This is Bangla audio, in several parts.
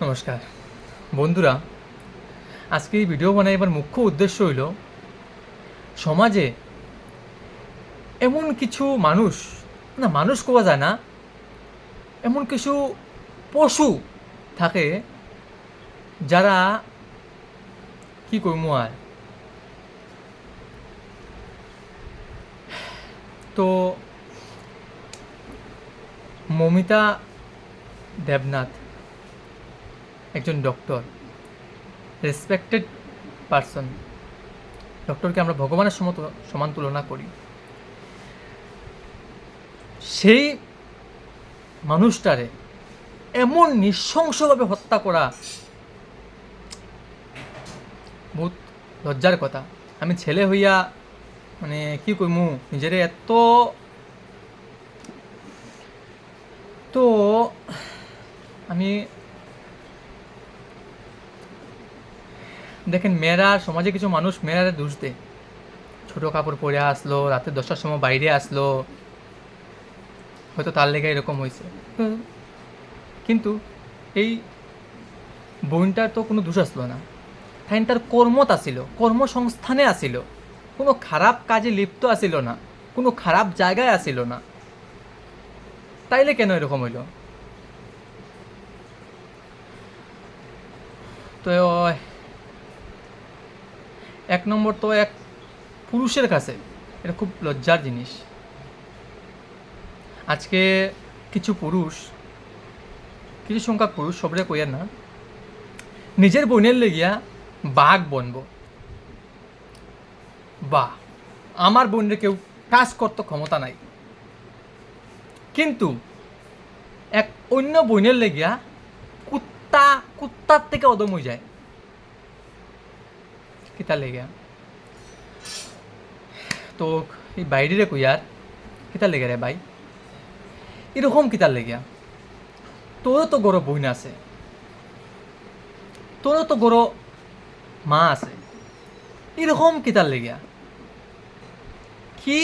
নমস্কার বন্ধুরা, আজকে এই ভিডিও বানাইবার মুখ্য উদ্দেশ্য হইল সমাজে এমন কিছু মানুষ কোয়া যায় না, এমন কিছু পশু থাকে যারা কি কইমু আর তো মমিতা দেবনাথ একজন ডক্টর, রেসপেক্টেড পারসন। ডক্টরকে আমরা ভগবানের সমান তুলনা করি। সেই মানুষটারে এমন নৃশংসভাবে হত্যা করা বহুত লজ্জার কথা। আমি ছেলে হইয়া মানে কি কইমু, নিজেরে এত তো আমি দেখেন, মেয়েরা সমাজে কিছু মানুষ মেয়েরা দোষ দেয়। ছোটো কাপড় পরে আসলো, রাতে 10টার সময় বাইরে আসলো, হয়তো তার লেগে এরকম হয়েছে। কিন্তু এই বোনটার তো কোনো দোষ আসলো না। তাই তার কর্মত আসিল, কর্মসংস্থানে আসিল, কোনো খারাপ কাজে লিপ্ত আসিল না, কোনো খারাপ জায়গায় আসিল না। তাইলে কেন এরকম হইল? তো এক নম্বর তো এক পুরুষের কাছে এটা খুব লজ্জার জিনিস। আজকে কিছু সংখ্যক পুরুষ, সবরে কইয়ার না, নিজের বোনের লেগিয়া বাঘ বনব। বা আমার বোনের কেউ কাজ করতে ক্ষমতা নাই, কিন্তু এক অন্য বোনের লেগিয়া কুত্তার থেকে অদম হয়ে যায়। কিতার লেগিয়া তো এই বাইরে কইয়ার কিতার লেগে রে ভাই, এরকম কিতার লেগিয়া? তোরও তো গরো বইন আছে, তোরও তো গরো মা আছে, এরকম কিতার লেগিয়া? কি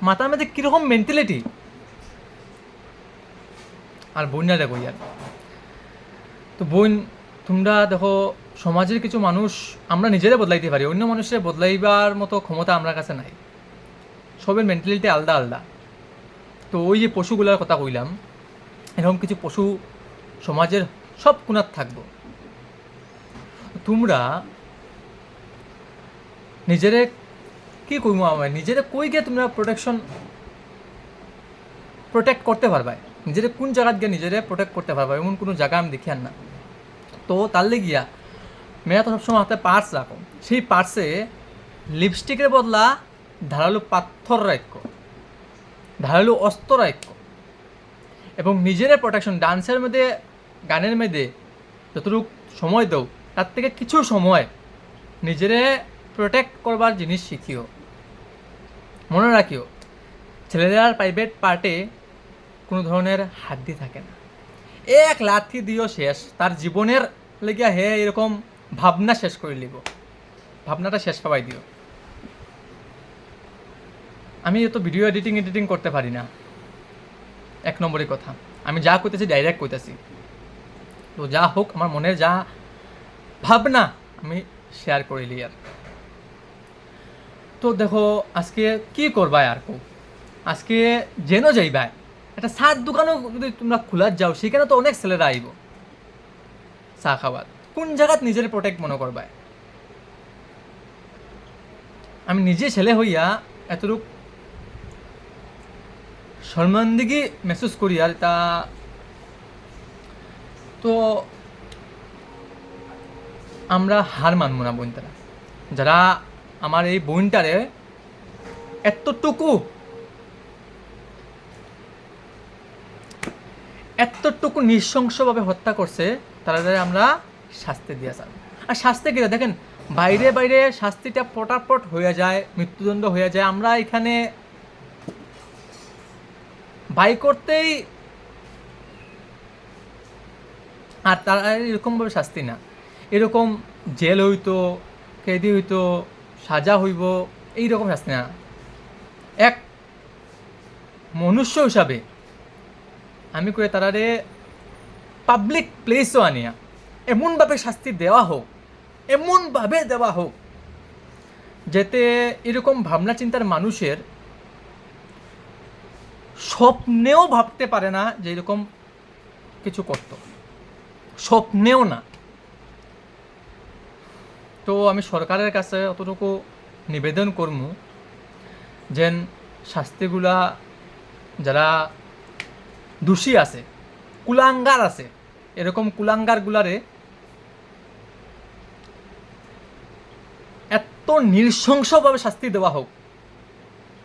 মাথার মধ্যে কিরকম মেন্টালিটি? আর বইনা রে কইয়ার তো বোন, তোমরা দেখো, সমাজের কিছু মানুষ আমরা নিজেরা বদলাইতে পারি, অন্য মানুষের বদলাইবার মতো ক্ষমতা আমার কাছে নাই। সবের মেন্টালিটি আলাদা আলাদা। তো ওই যে পশুগুলার কথা কইলাম, এরকম কিছু পশু সমাজের সব কোণার থাকবো। তোমরা নিজেরে কি কইমু, আমার নিজেরে কই গিয়ে তোমরা প্রোটেক্ট করতে পারবা? নিজেরে কোন জায়গাত গিয়ে নিজেরে প্রোটেক্ট করতে পারবা এমন কোনো জায়গা আমি দেখি আর না। তো তার লেগিয়া মেয়েরা তো সবসময় হাতে পার্স রাখো, সেই পার্সে লিপস্টিকের বদলা ধারালো পাথর রাখো, ধারালো অস্ত্র রাখো, এবং নিজের প্রোটেকশন ডান্সের মধ্যে, গানের মধ্যে যতটুকু সময় দাও, তার থেকে কিছু সময় নিজেরে প্রোটেক্ট করবার জিনিস শিখিও। মনে রাখিও, ছেলেদের প্রাইভেট পার্টে কোনো ধরনের হাড্ডি থাকে না। এক লাথি দিও শেষ, তার জীবনের লেগিয়া হে এরকম ভাবনা শেষ করে লিব, ভাবনাটা শেষ পাবাই দিও। আমি এত ভিডিও এডিটিং করতে পারি না, এক নম্বরের কথা। আমি যা কইতেছি ডাইরেক্ট কইতেছি। তো যা হোক, আমার মনের যা ভাবনা আমি শেয়ার করিলি আর। তো দেখো, আজকে কি করবাই আর কো, আজকে যেন যাইবাই একটা চার দোকানও যদি তোমরা খোলার যাও, সেখানে তো অনেক ছেলেরা আইব চা খাবার। কোন জায়গাত নিজের প্রোটেক্ট মনে করবাই? আমি নিজে ছেলে হইয়া এতটুক শর্মান্দিগি মেসেজ করি আর তা তো আমরা হার মানব না বোনটারা, যারা আমার এই বোনটারে এতটুকু নৃশংসভাবে হত্যা করছে, তাদের আমরা শাস্তি দিয়ে চাই। আর শাস্তি কি দেখেন, বাইরে বাইরে শাস্তিটা পটাপট হয়ে যায়, মৃত্যুদণ্ড হয়ে যায়। আমরা এখানে বাই করতেই, আর তারা এরকমভাবে শাস্তি না, এরকম জেল হইতো, কেদি হইতো, সাজা হইব, এইরকম শাস্তি না। এক মনুষ্য হিসাবে আমি কই তারারে পাবলিক প্লেসও আনিয়া এমনভাবে শাস্তি দেওয়া হোক, এমনভাবে দেওয়া হোক যাতে এরকম ভাবনা চিন্তার মানুষের স্বপ্নেও ভাবতে পারে না যে এরকম কিছু করত, স্বপ্নেও না। তো আমি সরকারের কাছে অতটুকু নিবেদন করব যেন শাস্তিগুলা যারা দোষী আছে, কুলাঙ্গার আছে, এরকম কুলাঙ্গারগুলারে এত নৃশংসভাবে শাস্তি দেওয়া হোক,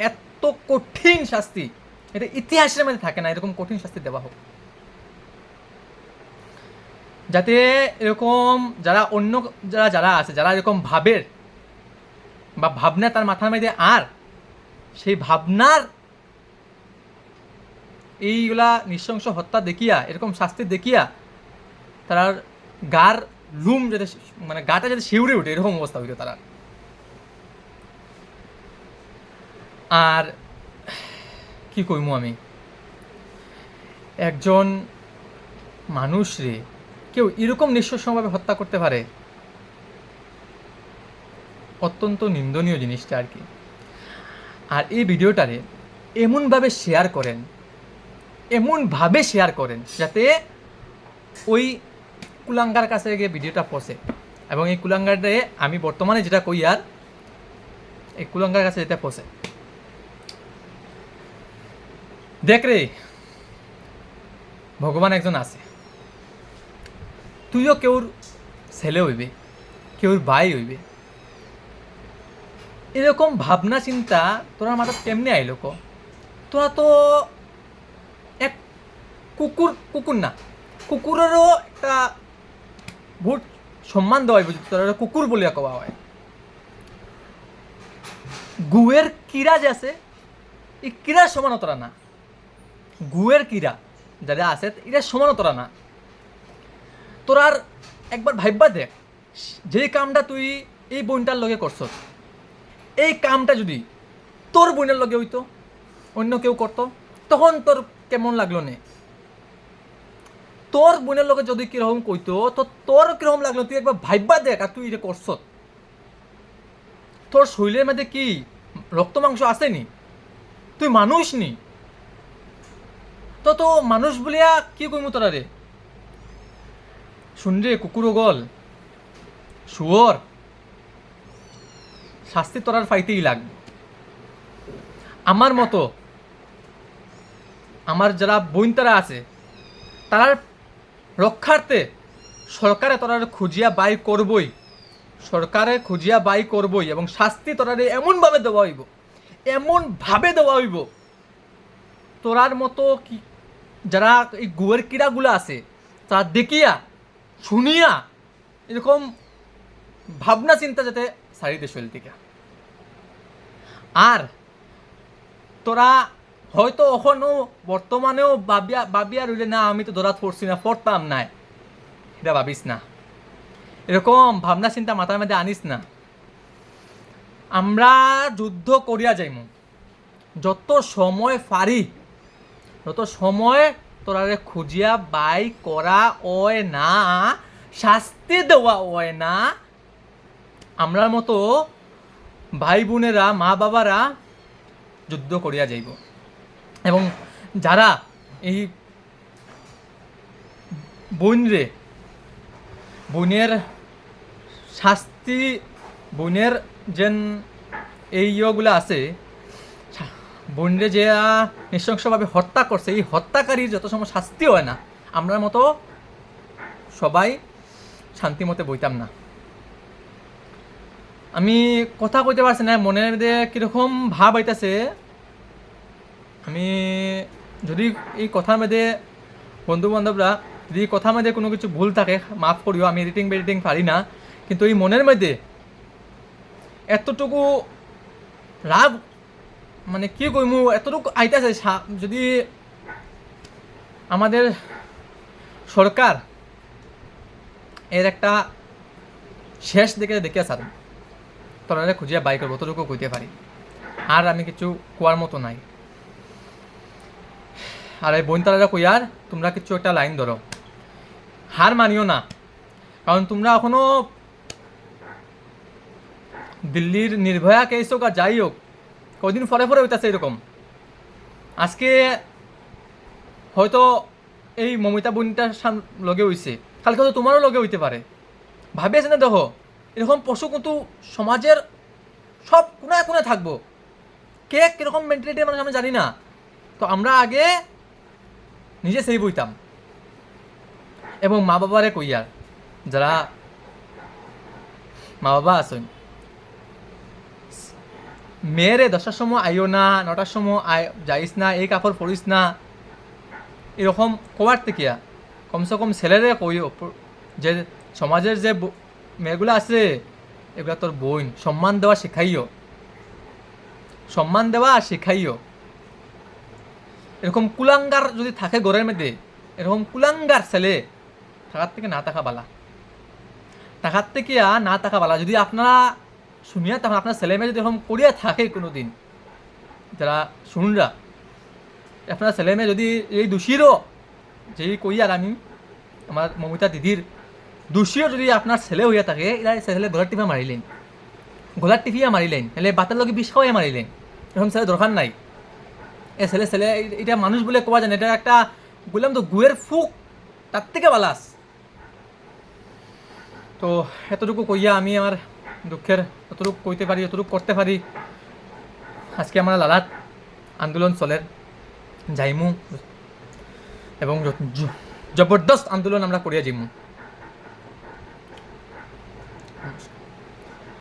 এত কঠিন শাস্তি, এটা ইতিহাসের মধ্যে থাকে না, এরকম কঠিন শাস্তি দেওয়া হোক যাতে এরকম যারা অন্য যারা আছে, যারা এরকম ভাবের বা ভাবনা তার মাথার মধ্যে আর সেই ভাবনার এইগুলা নৃশংস হত্যা দেখিয়া, এরকম শাস্তি দেখিয়া তার গার লুম যাতে মানে গাটা যাতে শিউরে উঠে, এরকম অবস্থা হইতো তারা। আর কি কইমু আমি, একজন মানুষ রে কেউ এরকম নৃশংসভাবে হত্যা করতে পারে, অত্যন্ত নিন্দনীয় জিনিসটা আর কি। আর এই ভিডিওটারে এমনভাবে শেয়ার করেন, এমনভাবে শেয়ার করেন যাতে ওই কুলাঙ্গার কাছে গিয়ে ভিডিওটা পৌঁছে, এবং এই কুলাঙ্গারে আমি বর্তমানে যেটা কই আর এই কুলাঙ্গার কাছে যেটা পৌঁছে। দেখ রে, ভগবান একজন আছে, তুইও কেউর ছেলে হইবে, কেউর ভাই হইবে, এরকম ভাবনা চিন্তা তোরা মাথা কেমনে আইলো ক? তোরা তো এক কুকুর না, কুকুরেরও একটা বহুত সম্মান দেওয়া হইব, তোরা কুকুর বলিয়া কওয়া হয়। গুয়ের কিরা যে আছে, এই কিরার সমান তোরা না, গুয়ের কিরা যারা আছে এটার সমান তোরা না। তোরার একবার ভাববা দেখ, যে কামটা তুই এই বোনটার লগে করছ, এই কামটা যদি তোর বোনের লগে হইতো, অন্য কেউ করতো, তখন তোর কেমন লাগলো নে? তোর বোনের লগে যদি কিরকম কইতো তো তোর কিরকম লাগলো? তুই একবার ভাববা দেখ। আর তুই এটা করছ, তোর শরীরের মধ্যে কি রক্ত মাংস আসেনি? তুই মানুষ নি? তো মানুষ বলিয়া কি কইমু তোরা রে? শুন রে কুকুর গল, শুয়োর, শাস্তি তোরার পাইতেই লাগবে। আমার মতো আমার যারা বোন তারা আছে, তারার রক্ষার্থে সরকারে তোরারে খুঁজিয়া বাই করবই, সরকারে খুঁজিয়া বাই করবই, এবং শাস্তি তোরারে এমনভাবে দেওয়া হইব, এমনভাবে দেওয়া হইব তোরার মতো কি যারা এই গুয়ের কিড়াগুলো আছে তারা দেখিয়া শুনিয়া এরকম ভাবনা চিন্তা যাতে সারিতে শৈল থেকে। আর তোরা হয়তো এখনও বর্তমানেও ভাবিয়া রইলে না আমি তো ধরা পড়ছি না, পড়তাম না, এটা ভাবিস না, এরকম ভাবনা চিন্তা মাথার মধ্যে আনিস না। আমরা যুদ্ধ করিয়া যাইমু, যত সময় পারি, যত সময় তোরারে খুঁজিয়া বাই করা হয় না, শাস্তি দেওয়া হয় না, আমরার মতো ভাই বোনেরা, মা বাবারা যুদ্ধ করিয়া যাইব। এবং যারা এই বোনের শাস্তি, বোনের যেন এই ইয়েগুলো আছে, বোনরে যে নৃশংসভাবে হত্যা করছে, এই হত্যাকারীর যত সময় শাস্তি হয় না, আমরার মতো সবাই শান্তি মতে বইতাম না। আমি কথা কইতে পারছি না, মনের মধ্যে কীরকম ভাব আইতাছে। আমি যদি এই কথার মধ্যে বন্ধু বান্ধবরা যদি কথার মধ্যে কোনো কিছু ভুল থাকে মাফ করিও, আমি এডিটিং পারি না, কিন্তু এই মনের মধ্যে এতটুকু রাগ, মানে কি কইমু, এতটুকু আইতাছে। যদি আমাদের সরকার এর একটা শেষ দেখে স্যার তোরা খুঁজিয়া বাই করবো, অতটুকু কইতে পারি। আর আমি কিছু কোয়ার মতো নাই। আর এই বোন তারা কইয়ার তোমরা কিছু একটা লাইন ধরো, হার মানিও না, কারণ তোমরা এখনো দিল্লির নির্ভয়া কেস হোক আর যাই হোক কদিন পরে পরে হইতেছে এরকম। আজকে হয়তো এই মমিতা বোনটার লগে হইছে, কালকে হয়তো তোমারও লগে হইতে পারে। ভাবি আছে না, দেখো এরকম পশু কিন্তু সমাজের সব কোনায় কোনায় থাকবো। কে কীরকম মেন্টালিটির মানুষ আমরা জানি না। তো আমরা আগে নিজে সেই বইতাম এবং মা বাবারে কইয়ার, যারা মা বাবা আছেন, মেয়েরে 10টার সময় আইও না, 9টার সময় যাইস না, এই কাপড় পরিস না, এরকম কোয়ার থেকে কমসে কম ছেলেরে কইও যে সমাজের যে মেয়েগুলো আছে এগুলা তোর বোন, সম্মান দেওয়া শেখাইও, সম্মান দেওয়া শেখাইও। এরকম কুলাঙ্গার যদি থাকে ঘরের মধ্যে, এরকম কুলাঙ্গার ছেলে থাকার থেকে না থাকা বালা, থাকার থেকে না থাকা বালা। যদি আপনারা শুনিয়া তখন আপনার ছেলে মেয়ে যদি এরকম করিয়া থাকে কোনো দিন, যারা শুনরা আপনার ছেলে মেয়ে যদি এই দোষীরও, যেই কইয়ার আমি আমার মমিতা দিদির দোষীও যদি আপনার ছেলে হইয়া থাকে, এরা ছেলে গলার টিপা মারিলেন, গলার টিপিয়া মারিলেন, এলে বাতের লগে বিষ খাওয়াই মারিলেন। এরকম ছেলে দরকার নাই। এ ছেলে ছেলে এটা মানুষ বলে কোয়া জানে, এটা একটা বললাম তো গুয়ের ফুক, তার থেকে বালাস। তো এতটুকু কইয়া আমি আমার দুঃখের যতটুকু কইতে পারি, যতটুকু করতে পারি। আজকে আমার লালাত আন্দোলন চলের যাইমু এবং জবরদস্ত আন্দোলন আমরা করিয়া যাইমু।